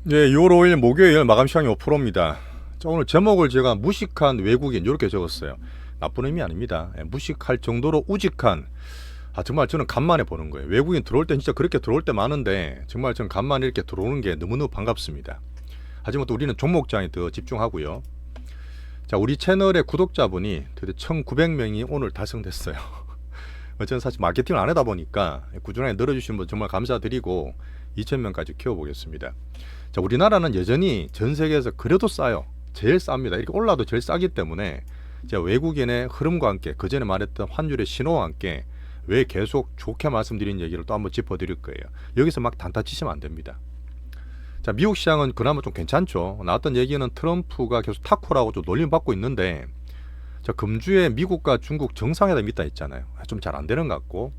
네, 6월 5일 목요일 마감 시간이 5%입니다. 자, 오늘 제목을 제가 무식한 외국인 이렇게 적었어요. 나쁜 의미 아닙니다. 무식할 정도로 우직한, 정말 저는 간만에 보는 거예요. 외국인 들어올 때 진짜 그렇게 들어올 때 많은데 정말 저는 간만에 이렇게 들어오는 게 너무너무 반갑습니다. 하지만 또 우리는 종목장에 더 집중하고요. 자, 우리 채널의 구독자분이 드디어 1900명이 오늘 달성됐어요. 저는 사실 마케팅을 안 하다 보니까 꾸준하게 늘어주시는 분 정말 감사드리고 2000명까지 키워보겠습니다. 자, 우리나라는 여전히 전 세계에서 그래도 싸요. 제일 쌉니다. 이렇게 올라도 제일 싸기 때문에 제가 외국인의 흐름과 함께 그전에 말했던 환율의 신호와 함께 왜 계속 좋게 말씀드린 얘기를 또 한번 짚어드릴 거예요. 여기서 막 단타 치시면 안 됩니다. 자, 미국 시장은 그나마 좀 괜찮죠. 나왔던 얘기는 트럼프가 계속 타코라고 좀 놀림 받고 있는데, 자, 금주에 미국과 중국 정상회담 있다 했잖아요. 좀 잘 안 되는 것 같고,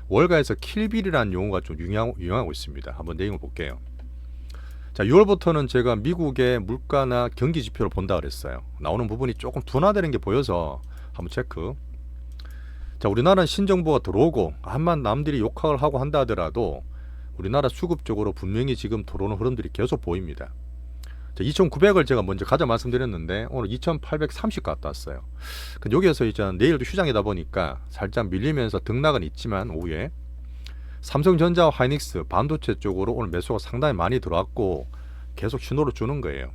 월가에서 킬빌이라는 용어가 좀 유행하고 있습니다. 한번 내용을 볼게요. 자, 6월부터는 제가 미국의 물가나 경기 지표를 본다 그랬어요. 나오는 부분이 조금 둔화되는 게 보여서 한번 체크. 자, 우리나라는 신정부가 들어오고 한만 남들이 욕을 하고 한다 하더라도 우리나라 수급 쪽으로 분명히 지금 들어오는 흐름들이 계속 보입니다. 자, 2,900을 제가 먼저 가자 말씀드렸는데 오늘 2,830 갔다 왔어요. 근데 여기에서 이제 내일도 휴장이다 보니까 살짝 밀리면서 등락은 있지만 오후에 삼성전자와 하이닉스 반도체 쪽으로 오늘 매수가 상당히 많이 들어왔고 계속 신호를 주는 거예요.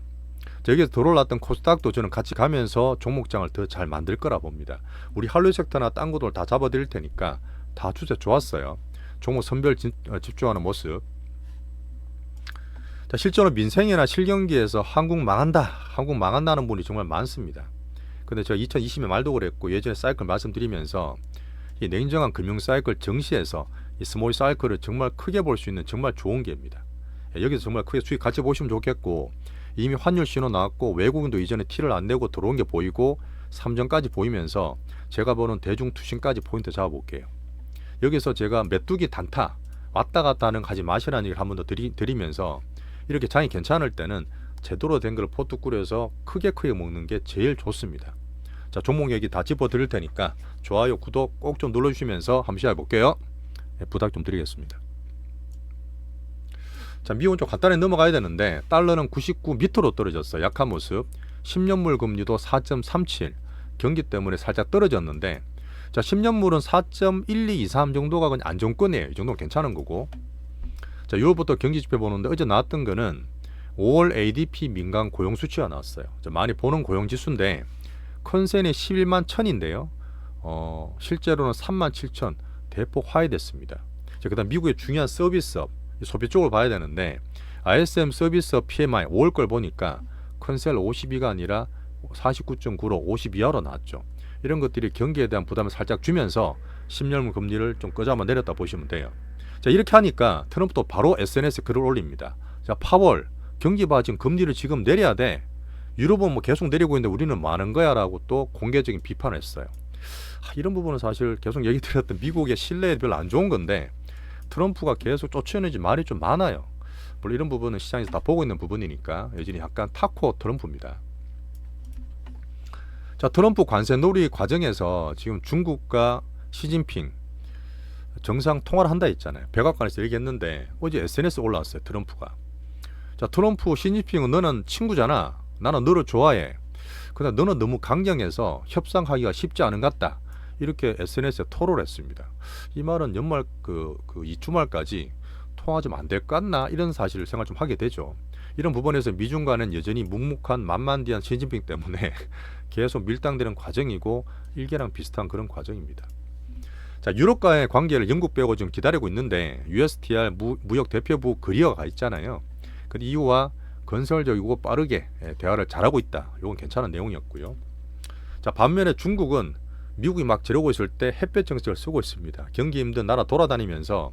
여기서 들어올랐던 코스닥도 저는 같이 가면서 종목장을 더 잘 만들 거라 봅니다. 우리 한류 섹터나 딴 것들 다 잡아드릴 테니까 다 추세 좋았어요. 종목 선별 집중하는 모습. 자, 실제로 민생이나 실경기에서 한국 망한다는 분이 정말 많습니다. 근데 제가 2020년 말도 그랬고 예전에 사이클 말씀드리면서 이 냉정한 금융 사이클 정시에서 이 스몰 사이클을 정말 크게 볼 수 있는 정말 좋은 기회입니다. 여기서 정말 크게 수익 같이 보시면 좋겠고, 이미 환율 신호 나왔고 외국인도 이전에 티를 안 내고 들어온 게 보이고 삼전까지 보이면서 제가 보는 대중 투신까지 포인트 잡아볼게요. 여기서 제가 메뚜기 단타 왔다 갔다 하는 거 하지 마시라는 얘기를 한 번 더 드리면서 이렇게 장이 괜찮을 때는 제대로 된 걸 포트 꾸려서 크게 먹는 게 제일 좋습니다. 자, 종목 얘기 다 짚어 드릴 테니까 좋아요, 구독 꼭 좀 눌러주시면서 한번 시작해 볼게요. 부탁 좀 드리겠습니다. 자, 미국 좀 간단히 넘어가야 되는데 달러는 99 밑으로 떨어졌어요. 약한 모습. 10년물 금리도 4.37 경기 때문에 살짝 떨어졌는데, 자, 10년물은 4.1223 정도가 그냥 안정권이에요. 이 정도는 괜찮은 거고. 자, 6월부터 경기 지표 보는데 어제 나왔던 거는 5월 ADP 민간 고용 수치가 나왔어요. 많이 보는 고용 지수인데 컨센이 11만 1000인데요. 실제로는 3만 7000 대폭 하회됐습니다. 자, 그다음 미국의 중요한 서비스업, 소비 쪽을 봐야 되는데 ISM 서비스업 PMI 5월 걸 보니까 컨셀 52가 아니라 49.9로 50 이하로 나왔죠. 이런 것들이 경기에 대한 부담을 살짝 주면서 10년물 금리를 좀 끄자마 내렸다 보시면 돼요. 자, 이렇게 하니까 트럼프도 바로 SNS에 글을 올립니다. 자, 파월 경기 봐, 지금 금리를 지금 내려야 돼. 유럽은 뭐 계속 내리고 있는데 우리는 많은 거야 라고 또 공개적인 비판을 했어요. 이런 부분은 사실 계속 얘기 드렸던 미국의 신뢰에 별로 안 좋은 건데 트럼프가 계속 쫓아내지 말이 좀 많아요. 물론 이런 부분은 시장에서 다 보고 있는 부분이니까 여전히 약간 타코 트럼프입니다. 자, 트럼프 관세 놀이 과정에서 지금 중국과 시진핑 정상 통화를 한다 했잖아요. 백악관에서 얘기했는데 어제 SNS 올라왔어요. 트럼프가. 자, 트럼프 시진핑은 너는 친구잖아. 나는 너를 좋아해. 그런데 너는 너무 강경해서 협상하기가 쉽지 않은 것 같다. 이렇게 SNS에 토로를 했습니다. 이 말은 연말 이 주말까지 통화 좀 안 될 것 같나 이런 사실을 생각 좀 하게 되죠. 이런 부분에서 미중 간은 여전히 묵묵한 만만디한 시진핑 때문에 계속 밀당되는 과정이고 일개랑 비슷한 그런 과정입니다. 자, 유럽과의 관계를 영국 빼고 지금 기다리고 있는데 USTR 무역 대표부 거리가 가 있잖아요. 그 이유와 건설적이고 빠르게 대화를 잘하고 있다. 이건 괜찮은 내용이었고요. 자, 반면에 중국은 미국이 막 저러고 있을 때 햇볕 정책을 쓰고 있습니다. 경기 힘든 나라 돌아다니면서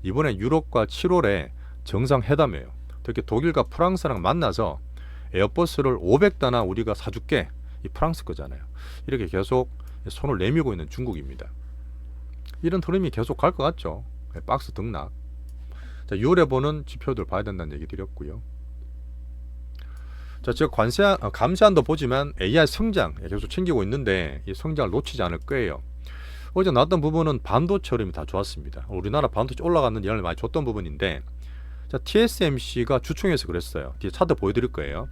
이번에 유럽과 7월에 정상회담이에요. 특히 독일과 프랑스랑 만나서 에어버스를 500대나 우리가 사줄게. 이 프랑스 거잖아요. 이렇게 계속 손을 내밀고 있는 중국입니다. 이런 흐름이 계속 갈 것 같죠. 박스 등락. 자, 6월에 보는 지표들 봐야 된다는 얘기 드렸고요. 자, 제가 감시안도 보지만 AI 성장 계속 챙기고 있는데 이 성장을 놓치지 않을 거예요. 어제 나왔던 부분은 반도체 흐름이 다 좋았습니다. 우리나라 반도체 올라갔는 영향을 많이 줬던 부분인데, 자, TSMC가 주총에서 그랬어요. 뒤에 차트 보여드릴 거예요.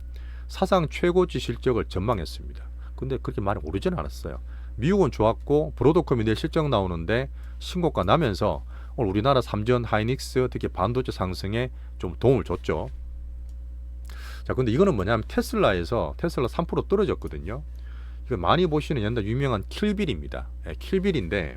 사상 최고치 실적을 전망했습니다. 근데 그렇게 많이 오르지는 않았어요. 미국은 좋았고 브로드컴이 내일 실적 나오는데 신고가 나면서 오늘 우리나라 삼전, 하이닉스, 특히 반도체 상승에 좀 도움을 줬죠. 자, 근데 이거는 뭐냐면 테슬라 3% 떨어졌거든요. 이거 많이 보시는 옛날 유명한 킬빌입니다. 예, 킬빌인데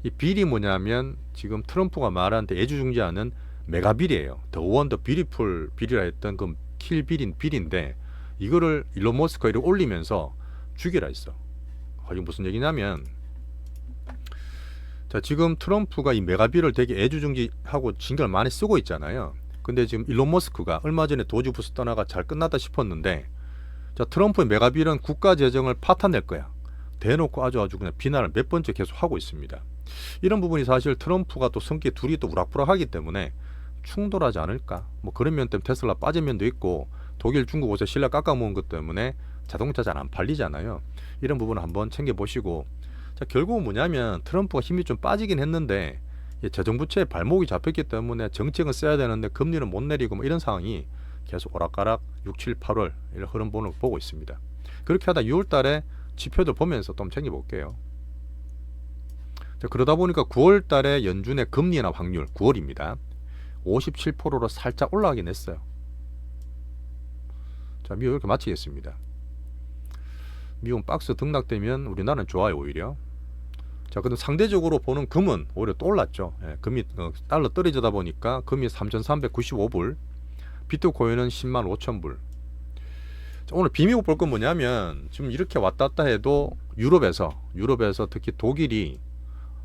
이 빌이 뭐냐면 지금 트럼프가 말한 데 애주중지하는 메가빌이에요. 더 원 더 뷰티풀 빌이라 했던 그 킬빌인 빌인데 이거를 일론 머스크가 이렇게 올리면서 죽이라 했어. 이게 무슨 얘기냐면 자, 지금 트럼프가 이 메가빌을 되게 애주중지하고 신경을 많이 쓰고 있잖아요. 근데 지금 일론 머스크가 얼마 전에 도지 부스 떠나가 잘 끝났다 싶었는데 자, 트럼프의 메가빌은 국가 재정을 파탄낼 거야. 대놓고 아주 그냥 비난을 몇 번째 계속 하고 있습니다. 이런 부분이 사실 트럼프가 또 성격이 둘이 또 우락부락하기 때문에 충돌하지 않을까? 뭐 그런 면 때문에 테슬라 빠진 면도 있고 독일, 중국 옷에 신라 깎아먹은 것 때문에 자동차 잘 안 팔리잖아요. 이런 부분을 한번 챙겨보시고 자, 결국은 뭐냐면 트럼프가 힘이 좀 빠지긴 했는데 재정부채에 발목이 잡혔기 때문에 정책은 써야 되는데 금리는 못 내리고 뭐 이런 상황이 계속 오락가락 6, 7, 8월 이런 흐름본을 보고 있습니다. 그렇게 하다 6월 달에 지표들 보면서 좀 챙겨볼게요. 자, 그러다 보니까 9월 달에 연준의 금리 인하 확률 9월입니다. 57%로 살짝 올라가긴 했어요. 자, 미국 이렇게 마치겠습니다. 미국 박스 등락되면 우리나라는 좋아요 오히려. 자, 근데 상대적으로 보는 금은 오히려 또 올랐죠. 예, 금이 달러 떨어지다 보니까 금이 3,395불, 비트코인은 10만 5천 불. 자, 오늘 비미국 볼 건 뭐냐면 지금 이렇게 왔다 갔다 해도 유럽에서 특히 독일이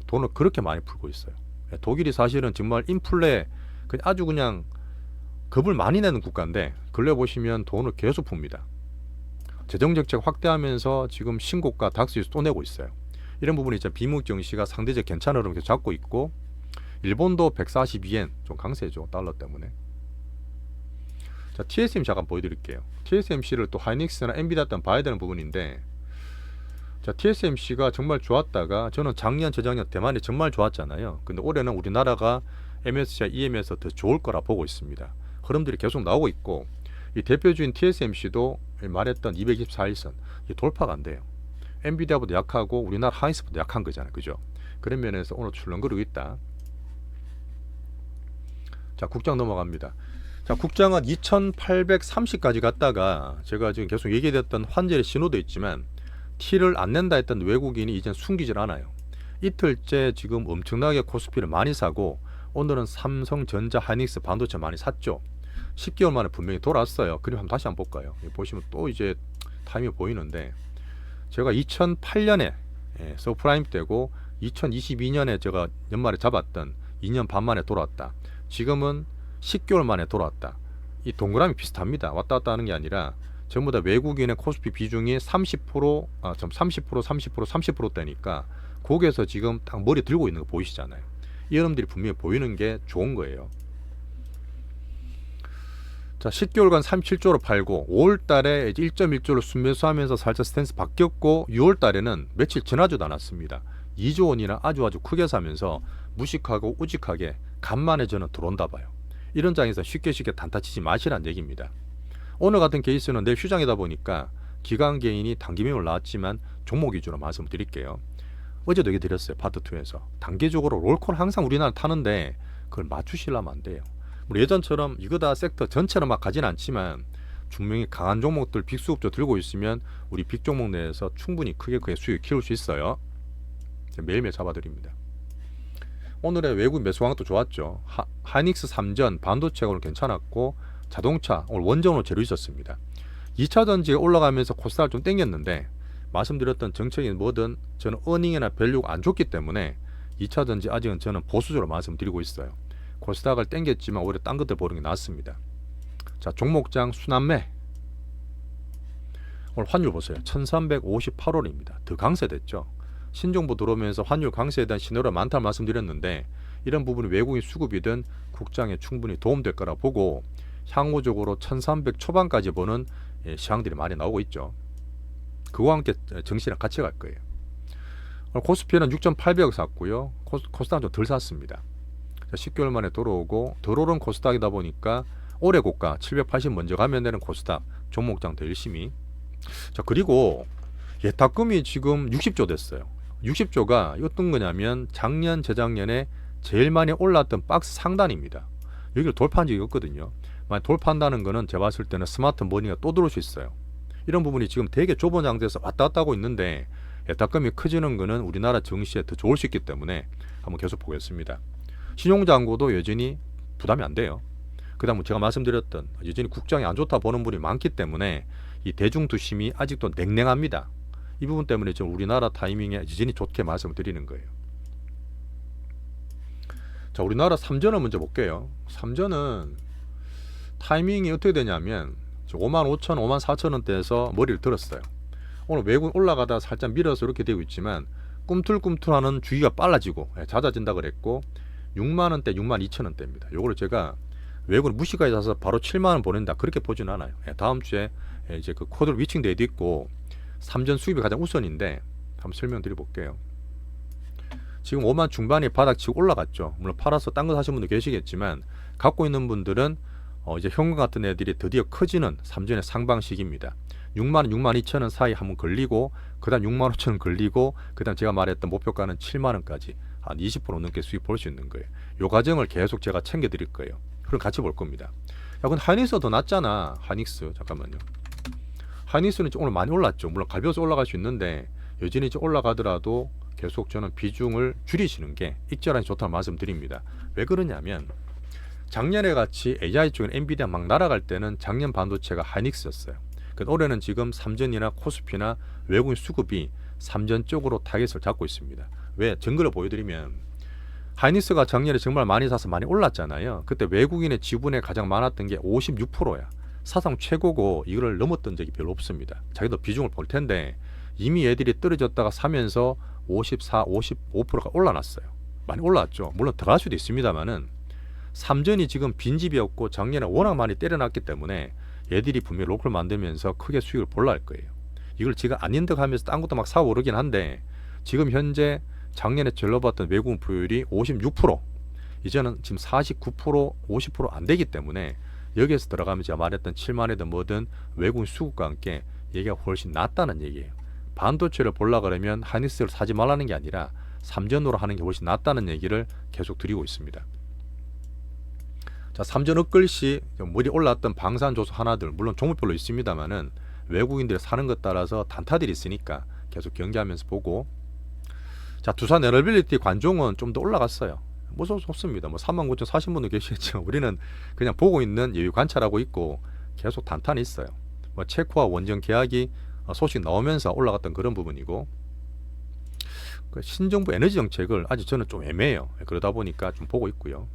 돈을 그렇게 많이 풀고 있어요. 예, 독일이 사실은 정말 인플레 아주 그냥 겁을 많이 내는 국가인데 근래 보시면 돈을 계속 풉니다. 재정정책 확대하면서 지금 신고가 닥스에서 또 내고 있어요. 이런 부분이 이제 비미국 증시가 상대적 괜찮은 흐름을 잡고 있고 일본도 142엔 좀 강세죠. 달러 때문에. 자, TSMC 잠깐 보여드릴게요. TSMC를 또 하이닉스나 엔비디아 때는 봐야 되는 부분인데 자, TSMC가 정말 좋았다가 저는 작년, 재작년 대만이 정말 좋았잖아요. 근데 올해는 우리나라가 MSCI, EM에서 더 좋을 거라 보고 있습니다. 흐름들이 계속 나오고 있고 이 대표주인 TSMC도 말했던 224일선 돌파가 안 돼요. 엔비디아보다 약하고 우리나라 하이닉스보다 약한 거잖아요. 그죠? 그런 면에서 오늘 출렁거리고 있다. 자, 국장 넘어갑니다. 자, 국장은 2830까지 갔다가 제가 지금 계속 얘기했던 환절의 신호도 있지만 티를 안 낸다 했던 외국인이 이젠 숨기질 않아요. 이틀째 지금 엄청나게 코스피를 많이 사고 오늘은 삼성전자, 하이닉스, 반도체 많이 샀죠. 10개월 만에 분명히 돌아왔어요. 그림 한번 다시 한번 볼까요? 보시면 또 이제 타이밍이 보이는데 제가 2008년에 서프라임 때고 2022년에 제가 연말에 잡았던 2년 반 만에 돌아왔다. 지금은 10개월 만에 돌아왔다. 이 동그라미 비슷합니다. 왔다 갔다 하는 게 아니라 전부 다 외국인의 코스피 비중이 30%대니까 거기에서 지금 딱 머리 들고 있는 거 보이시잖아요. 이 여러분들이 분명히 보이는 게 좋은 거예요. 자, 10개월간 37조로 팔고 5월달에 1.1조로 순매수하면서 살짝 스탠스 바뀌었고 6월달에는 며칠 지나지도 않았습니다. 2조 원이나 아주 크게 사면서 무식하고 우직하게 간만에 저는 들어온다 봐요. 이런 장에서 쉽게 단타치지 마시란 얘기입니다. 오늘 같은 케이스는 내일 휴장이다 보니까 기관 개인이 단기 매물 나왔지만 종목 위주로 말씀드릴게요. 어제도 얘기 드렸어요. 파트 2에서 단계적으로 롤콘 항상 우리나라 타는데 그걸 맞추시려면 안 돼요. 우리 예전처럼 이거 다 섹터 전체로 막 가진 않지만 분명히 강한 종목들 빅수급조 들고 있으면 우리 빅 종목 내에서 충분히 크게 수익 키울 수 있어요. 매일매일 잡아드립니다. 오늘의 외국 매수 강도 좋았죠. 하이닉스 3전, 반도체가 오늘 괜찮았고 자동차 오늘 원전으로 제로 있었습니다. 2차 전지가 올라가면서 코스닥을 좀 땡겼는데 말씀드렸던 정책이 뭐든 저는 어닝이나 밸류가 안 좋기 때문에 2차 전지 아직은 저는 보수적으로 말씀드리고 있어요. 코스닥을 땡겼지만 오히려 딴 것들 보는 게 낫습니다. 자, 종목장 순환매 오늘 환율 보세요. 1358원입니다. 더 강세됐죠. 신정부 들어오면서 환율 강세에 대한 신호가 많다는 말씀드렸는데 이런 부분이 외국인 수급이든 국장에 충분히 도움될 거라 보고 향후적으로 1300 초반까지 보는 시황들이 많이 나오고 있죠. 그와 함께 정시랑 같이 갈 거예요. 코스피는 6800억 샀고요. 코스닥은 좀 덜 샀습니다. 자, 10개월 만에 들어오고 덜 오른 코스닥이다 보니까 올해 고가 780 먼저 가면 되는 코스닥 종목장 더 열심히. 자, 그리고 예탁금이 지금 60조 됐어요. 60조가 어떤 거냐면 작년 재작년에 제일 많이 올랐던 박스 상단입니다. 여기를 돌파한 적이 없거든요. 만약 돌파한다는 거는 제가 봤을 때는 스마트 머니가 또 들어올 수 있어요. 이런 부분이 지금 되게 좁은 장대에서 왔다 갔다 하고 있는데 예탁금이 커지는 거는 우리나라 증시에 더 좋을 수 있기 때문에 한번 계속 보겠습니다. 신용장고도 여전히 부담이 안 돼요. 그 다음 제가 말씀드렸던 여전히 국장이 안 좋다 보는 분이 많기 때문에 이 대중투심이 아직도 냉랭합니다. 이 부분 때문에 좀 우리나라 타이밍에 여전히 좋게 말씀을 드리는 거예요. 자, 우리나라 삼전을 먼저 볼게요. 삼전은 타이밍이 어떻게 되냐면 55,000, 54,000원대에서 머리를 들었어요. 오늘 외국 올라가다 살짝 밀어서 이렇게 되고 있지만 꿈틀꿈틀하는 주기가 빨라지고 잦아진다 그랬고 6만원대, 62,000원대입니다. 요거를 제가 외국을 무시까지 사서 바로 7만원 보낸다 그렇게 보지는 않아요. 다음 주에 이제 그 코드를 위칭되어 있고 삼전 수입이 가장 우선인데 한번 설명드려 볼게요. 지금 5만 중반이 바닥치고 올라갔죠. 물론 팔아서 딴 거 사신 분도 계시겠지만 갖고 있는 분들은 이제 현금 같은 애들이 드디어 커지는 삼전의 상방식입니다. 6만원, 62,000원 사이 한번 걸리고 그 다음 65,000원 걸리고 그 다음 제가 말했던 목표가는 7만원까지 한 20% 넘게 수익 볼 수 있는 거예요. 요 과정을 계속 제가 챙겨 드릴 거예요. 그럼 같이 볼 겁니다. 야, 근데 하이닉스가 더 낫잖아. 하이닉스 잠깐만요. 하이닉스는 오늘 많이 올랐죠. 물론 가벼워서 올라갈 수 있는데 여전히 올라가더라도 계속 저는 비중을 줄이시는 게 익절하니 좋다는 말씀드립니다. 왜 그러냐면 작년에 같이 AI 쪽인 엔비디아 막 날아갈 때는 작년 반도체가 하이닉스였어요. 올해는 지금 삼전이나 코스피나 외국인 수급이 삼전 쪽으로 타겟을 잡고 있습니다. 왜? 증거를 보여드리면 하이닉스가 작년에 정말 많이 사서 많이 올랐잖아요. 그때 외국인의 지분에 가장 많았던 게 56%야. 사상 최고고 이거를 넘었던 적이 별로 없습니다. 자기도 비중을 볼 텐데 이미 애들이 떨어졌다가 사면서 54, 55%가 올라났어요. 많이 올랐죠. 물론 들어갈 수도 있습니다만은 삼전이 지금 빈집이었고 작년에 워낙 많이 때려놨기 때문에 얘들이 분명히 로컬 만들면서 크게 수익을 볼라 할 거예요. 이걸 지금 안인덕하면서 딴 것도 막 사고 오르긴 한데 지금 현재 작년에 절러봤던 외국인 보유율이 56%, 이제는 지금 49%, 50% 안 되기 때문에 여기에서 들어가면 제가 말했던 7만이든 뭐든 외국인 수급과 함께 얘기가 훨씬 낫다는 얘기예요. 반도체를 보려 그러면 하이닉스를 사지 말라는 게 아니라 삼전으로 하는 게 훨씬 낫다는 얘기를 계속 드리고 있습니다. 자, 삼전 엇글씨 머리 올랐던 방산조소 하나들 물론 종목별로 있습니다만은 외국인들이 사는 것 따라서 단타들이 있으니까 계속 경계하면서 보고. 자, 두산 에너빌리티 관종은 좀 더 올라갔어요. 무서울 수 없습니다. 뭐 39,000 사신 분도 계시겠지만 우리는 그냥 보고 있는 여유 관찰하고 있고 계속 단탄이 있어요. 뭐 체코와 원전 계약이 소식 나오면서 올라갔던 그런 부분이고, 그 신정부 에너지 정책을 아직 저는 좀 애매해요. 그러다 보니까 좀 보고 있고요.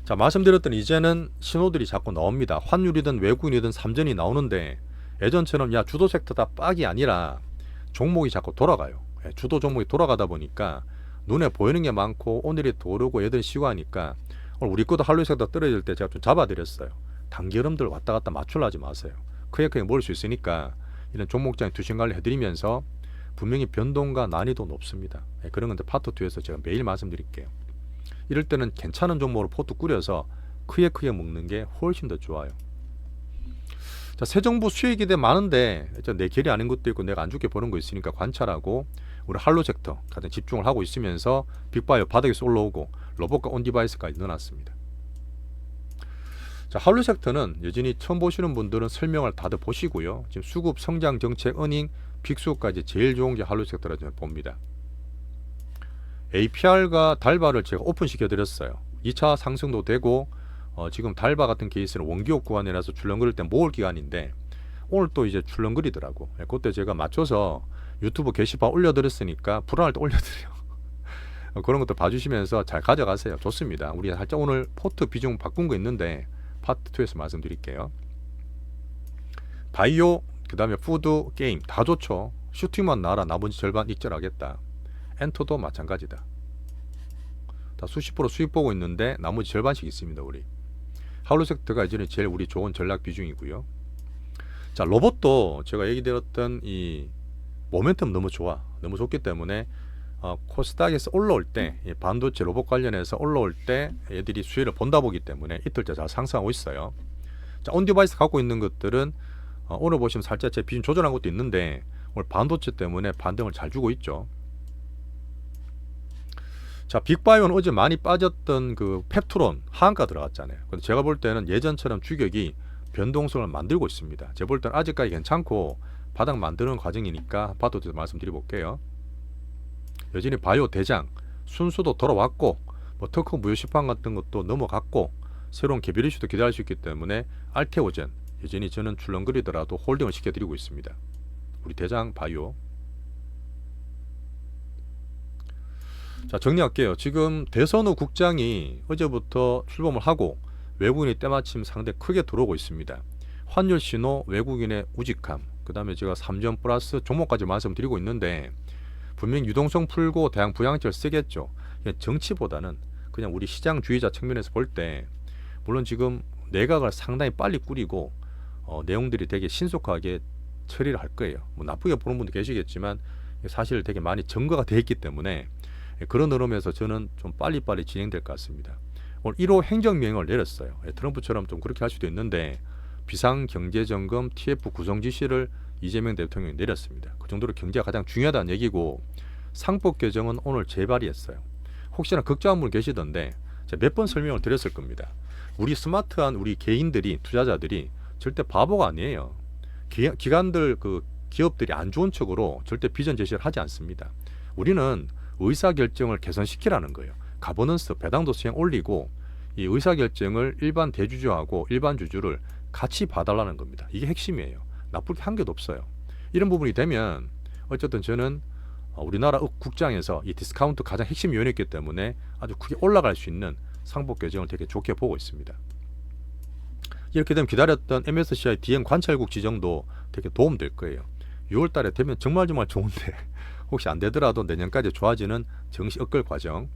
자, 말씀드렸던 이제는 신호들이 자꾸 나옵니다. 환율이든 외국인이든 삼전이 나오는데 예전처럼 야 주도 섹터 다 빡이 아니라 종목이 자꾸 돌아가요. 주도 종목이 돌아가다 보니까 눈에 보이는 게 많고 오늘이 더 오르고 얘들 쉬고 하니까 오늘 우리 것도 한류 섹터 떨어질 때 제가 좀 잡아드렸어요. 단기름들 왔다 갔다 맞추려 하지 마세요. 크게 모을 수 있으니까 이런 종목장에 투신 관리 해드리면서 분명히 변동과 난이도 높습니다. 그런 건데 파트 2에서 제가 매일 말씀드릴게요. 이럴 때는 괜찮은 종목으로 포트 꾸려서 크게 먹는 게 훨씬 더 좋아요. 자, 새 정부 수혜 기대 많은데 내 결이 아닌 것도 있고 내가 안 좋게 보는 거 있으니까 관찰하고 우리 한로 섹터 가장 집중을 하고 있으면서 빅바이오 바닥에서 올라오고 로봇과 온디바이스까지 넣어놨습니다. 자, 한로 섹터는 여전히 처음 보시는 분들은 설명을 다들 보시고요. 지금 수급, 성장, 정책, 어닝, 빅수까지 제일 좋은 게 한로 섹터라고 저는 봅니다. APR과 달바를 제가 오픈시켜 드렸어요. 2차 상승도 되고 지금 달바 같은 케이스는 원기옥 구간이라서 출렁거릴 때 모을 기간인데 오늘 또 이제 출렁거리더라고. 그때 제가 맞춰서 유튜브 게시판 올려드렸으니까 불안할 때 올려드려요. 그런 것도 봐주시면서 잘 가져가세요. 좋습니다. 우리 살짝 오늘 포트 비중 바꾼 거 있는데 파트 2에서 말씀드릴게요. 바이오, 그 다음에 푸드, 게임 다 좋죠. 슈팅만 나라 나머지 절반 익절하겠다. 엔터도 마찬가지다. 다 수십 프로 수익 보고 있는데 나머지 절반씩 있습니다. 우리 하루 섹터가 이제는 제일 우리 좋은 전략 비중이고요. 자, 로봇도 제가 얘기 드렸던 이 모멘텀 너무 좋아, 너무 좋기 때문에 코스닥에서 올라올 때 반도체 로봇 관련해서 올라올 때 애들이 수혜를 본다 보기 때문에 이틀째 잘 상승하고 있어요. 자, 온디바이스 갖고 있는 것들은 오늘 보시면 살짝 제 비중 조절한 것도 있는데 오늘 반도체 때문에 반등을 잘 주고 있죠. 자, 빅바이오는 어제 많이 빠졌던 그 펩트론 하한가 들어갔잖아요. 근데 제가 볼 때는 예전처럼 주격이 변동성을 만들고 있습니다. 제가 볼 때는 아직까지 괜찮고 바닥 만드는 과정이니까 봐도 말씀드려볼게요. 여전히 바이오 대장 순수도 돌아왔고 뭐特 무효시판 같은 것도 넘어갔고 새로운 개별 이슈도 기대할 수 있기 때문에 알테오젠 여전히 저는 출렁거리더라도 홀딩을 시켜드리고 있습니다. 우리 대장 바이오. 자, 정리할게요. 지금 대선우 국장이 어제부터 출범을 하고 외국인이 때마침 상당히 크게 들어오고 있습니다. 환율 신호, 외국인의 우직함, 그 다음에 제가 3점 플러스 종목까지 말씀드리고 있는데 분명히 유동성 풀고 대양 부양책을 쓰겠죠. 정치보다는 그냥 우리 시장주의자 측면에서 볼 때 물론 지금 내각을 상당히 빨리 꾸리고 내용들이 되게 신속하게 처리를 할 거예요. 뭐 나쁘게 보는 분도 계시겠지만 사실 되게 많이 증거가 돼 있기 때문에 그런 흐름에서 저는 좀 빨리빨리 진행될 것 같습니다. 오늘 1호 행정명령을 내렸어요. 트럼프처럼 좀 그렇게 할 수도 있는데 비상경제점검 TF 구성 지시를 이재명 대통령이 내렸습니다. 그 정도로 경제가 가장 중요하다는 얘기고 상법 개정은 오늘 재발의했어요. 혹시나 걱정한 분 계시던데 제가 몇 번 설명을 드렸을 겁니다. 우리 스마트한 우리 개인들이 투자자들이 절대 바보가 아니에요. 기관들 그 기업들이 안 좋은 척으로 절대 비전 제시를 하지 않습니다. 우리는 의사결정을 개선시키라는 거예요. 가버넌스 배당도 수행 올리고 이 의사결정을 일반 대주주하고 일반 주주를 같이 봐달라는 겁니다. 이게 핵심이에요. 나쁠 게 한 개도 없어요. 이런 부분이 되면 어쨌든 저는 우리나라 국장에서 이 디스카운트 가장 핵심 요인이기 때문에 아주 크게 올라갈 수 있는 상법 개정을 되게 좋게 보고 있습니다. 이렇게 되면 기다렸던 MSCI DM 관찰국 지정도 되게 도움될 거예요. 6월 달에 되면 정말 좋은데 혹시 안 되더라도 내년까지 좋아지는 정시 업글 과정.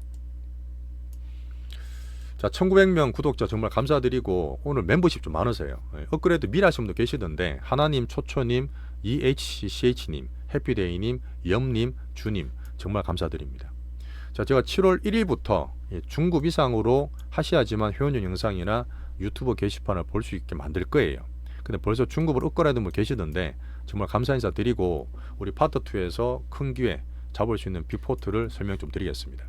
자, 1900명 구독자 정말 감사드리고 오늘 멤버십 좀 많으세요. 업그레이드 미리 하신 분도 계시던데 하나님, 초초님, EHCH님, 해피데이님, 염님, 주님 정말 감사드립니다. 자, 제가 7월 1일부터 중급 이상으로 하셔야지만 회원용 영상이나 유튜브 게시판을 볼 수 있게 만들 거예요. 근데 벌써 중급으로 업그레이드 분 계시던데 정말 감사 인사 드리고 우리 파트 2에서 큰 기회 잡을 수 있는 빅포트를 설명 좀 드리겠습니다.